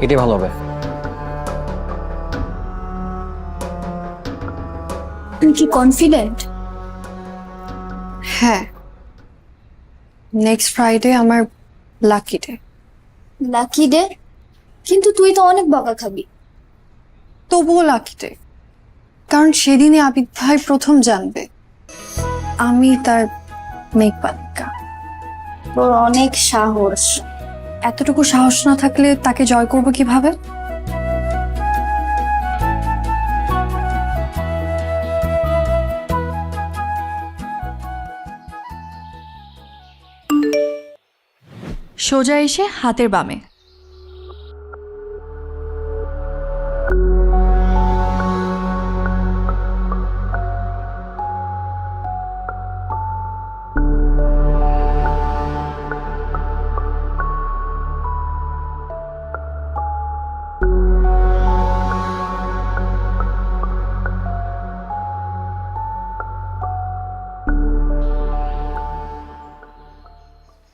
এটাই ভালো হবে। তুই কি কনফিডেন্ট? হ্যাঁ, নেক্সট ফ্রাইডে আমার লাকি ডে। Lucky day? কিন্তু তুই তো অনেক বকা খাবি। তবুও লাকি ডে, কারণ সেদিনই আবিদ ভাই প্রথম জানবে আমি তার মেঘবালিকা। তোর অনেক সাহস। এতটুকু সাহস না থাকলে তাকে জয় করব কিভাবে? সোজা এসে হাতের বামে।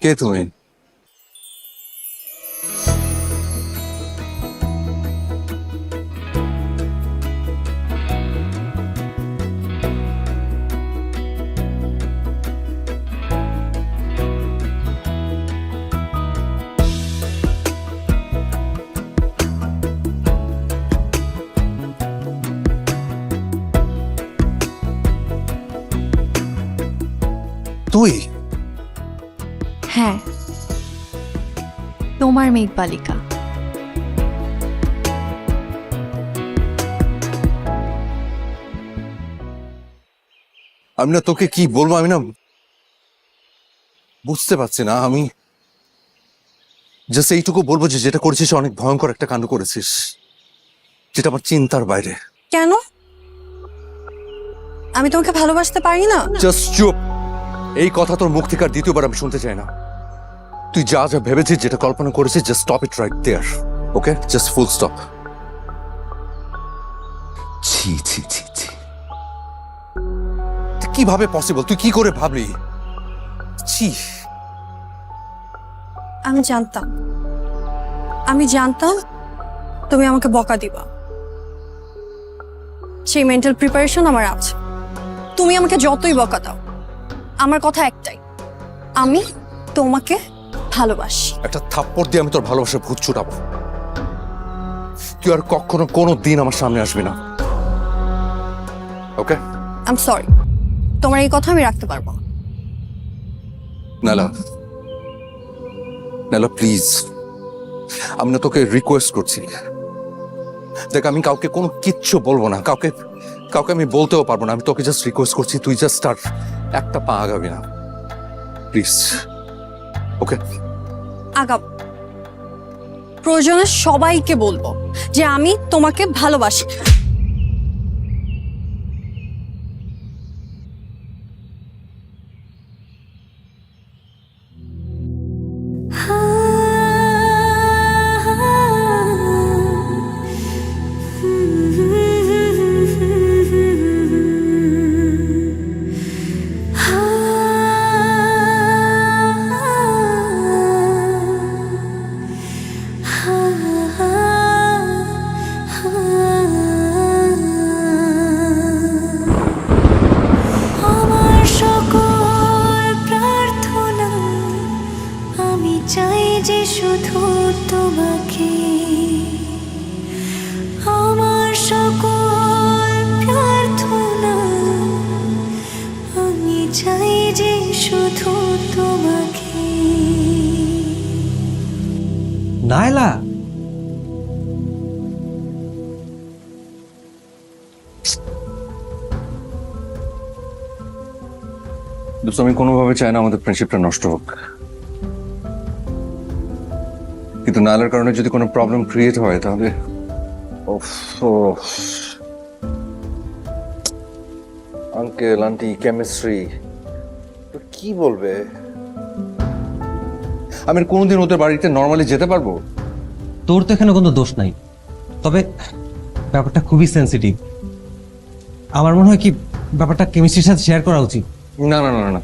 কে তুমি? তুই? হ্যাঁ, তোমার মেঘবালিকা। আমি না তোকে কি বলবো, আমি না বুঝতে পারছি না। আমি জাস্ট এইটুকু বলবো যে যেটা করেছিস অনেক ভয়ঙ্কর একটা কাণ্ড করেছিস, যেটা আমার চিন্তার বাইরে। কেন? আমি তোমাকে ভালোবাসতে পারি না? জাস্ট চুপ। এই কথা তোর মুখ থেকে আর দ্বিতীয়বার আমি শুনতে চাই না। তুই যা যা ভেবেছিস, যেটা কল্পনা করেছিস, just stop it right there. Okay, just full stop. ছি ছি ছি ছি, কিভাবে পসিবল? তুই কি করে ভাবলি? ছি। আমি জানতাম তুমি আমাকে বকা দিবা। সেই মেন্টাল প্রিপারেশন আমার আছে। তুমি আমাকে যতই বকা দাও, আমার কথা একটাই, আমি তোমাকে ভালোবাসি। একটা থাপ্পড় দিয়ে আমি তোর ভালোবাসার ভূত ছুটাবো। তুই আর কখনো কোনো দিন আমার সামনে আসবি না। ওকে? আই এম সরি, তোমার এই কথা আমি রাখতে পারবো না। নালা, নালা প্লিজ, আমি না তোকে রিকোয়েস্ট করছি। দেখ, আমি কাউকে কোনো কিচ্ছু বলবো না, কাউকে কাউকে আমি বলতেও পারবো না। আমি তোকে জাস্ট রিকোয়েস্ট করছি, তুই জাস্ট আর একটা পা আগাবি না, প্লিজ। ওকে? আগাম প্রয়োজনে সবাইকে বলবো যে আমি তোমাকে ভালোবাসি। আমার সকল প্রার্থনা আমি চাই যে শুধু তোমাকে। আমার সকল প্রার্থনা আমি চাই যে শুধু তোমাকে। নাইলা, আমি কোনোভাবে চাই না আমাদের ফ্রেন্ডশিপটা নষ্ট হোক, কিন্তু নালার কারণে যদি কোনো প্রবলেম ক্রিয়েট হয় তাহলে আঙ্কেল আন্টি কেমিস্ট্রি কি বলবে? আমি কোনোদিন ওদের বাড়িতে নর্মালি যেতে পারবো? তোর তো এখানে কোনো দোষ নাই, তবে ব্যাপারটা খুবই সেন্সিটিভ। আমার মনে হয় কি ব্যাপারটা কেমিস্ট্রির সাথে শেয়ার করা উচিত। না না না না,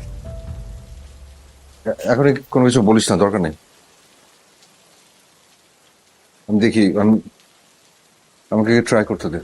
এখন কোনো কিছু বলিস না, দরকার নেই। আমি দেখি, আমাকে ট্রাই করতে দে।